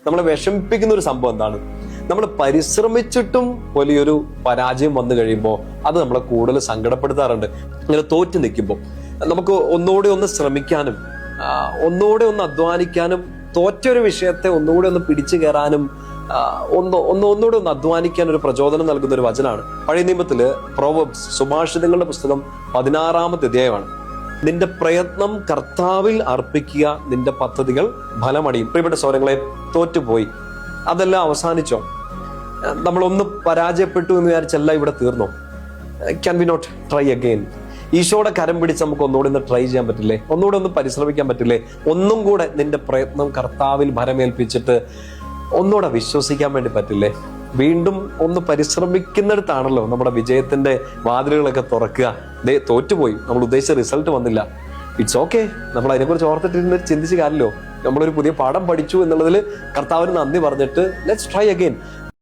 നമ്മളെ വിഷമിപ്പിക്കുന്ന ഒരു സംഭവം എന്താണ്? നമ്മൾ പരിശ്രമിച്ചിട്ടും വലിയൊരു പരാജയം വന്നു കഴിയുമ്പോൾ അത് നമ്മളെ കൂടുതൽ സങ്കടപ്പെടുത്താറുണ്ട്. ഇങ്ങനെ തോറ്റു നിൽക്കുമ്പോൾ നമുക്ക് ഒന്നുകൂടി ഒന്ന് ശ്രമിക്കാനും ഒന്നുകൂടി ഒന്ന് അധ്വാനിക്കാനും, തോറ്റൊരു വിഷയത്തെ ഒന്നുകൂടി ഒന്ന് പിടിച്ചു കയറാനും ഒന്നുകൂടി ഒന്ന് അധ്വാനിക്കാൻ ഒരു പ്രചോദനം നൽകുന്ന ഒരു വചനമാണ് പഴയ നിയമത്തില് പ്രോവെർബ്സ്, സുഭാഷിതങ്ങളുടെ പുസ്തകം 16-ാമത്തെ അധ്യായമാണ്. നിന്റെ പ്രയത്നം കർത്താവിൽ അർപ്പിക്കുക, നിന്റെ പദ്ധതികൾ ഫലമണിയും. പ്രിയപ്പെട്ട സഹോദരങ്ങളെ, തോറ്റുപോയി, അതെല്ലാം അവസാനിച്ചോ? നമ്മളൊന്ന് പരാജയപ്പെട്ടു എന്ന് വിചാരിച്ചല്ല ഇവിടെ തീർന്നോ? Can we not try again? ഈശോയുടെ കരം പിടിച്ച് നമുക്ക് ഒന്നുകൂടെ ഒന്ന് ട്രൈ ചെയ്യാൻ പറ്റില്ലേ? ഒന്നുകൂടെ ഒന്ന് പരിശ്രമിക്കാൻ പറ്റില്ലേ? ഒന്നും കൂടെ നിന്റെ പ്രയത്നം കർത്താവിൽ ഭരമേൽപ്പിച്ചിട്ട് ഒന്നുകൂടെ വിശ്വസിക്കാൻ വേണ്ടി പറ്റില്ലേ? വീണ്ടും ഒന്ന് പരിശ്രമിക്കുന്നിടത്താണല്ലോ നമ്മുടെ വിജയത്തിന്റെ വാതിലുകളൊക്കെ തുറക്കുക. തോറ്റുപോയി, നമ്മൾ ഉദ്ദേശിച്ച റിസൾട്ട് വന്നില്ല, ഇറ്റ്സ് ഓക്കെ. നമ്മൾ അതിനെക്കുറിച്ച് ഓർത്തിട്ടിരുന്ന് ചിന്തിച്ച് കാര്യമല്ലോ. നമ്മളൊരു പുതിയ പാഠം പഠിച്ചു എന്നുള്ളതിൽ കർത്താവിന് നന്ദി പറഞ്ഞിട്ട് ലെറ്റ്സ് ട്രൈ അഗെയിൻ.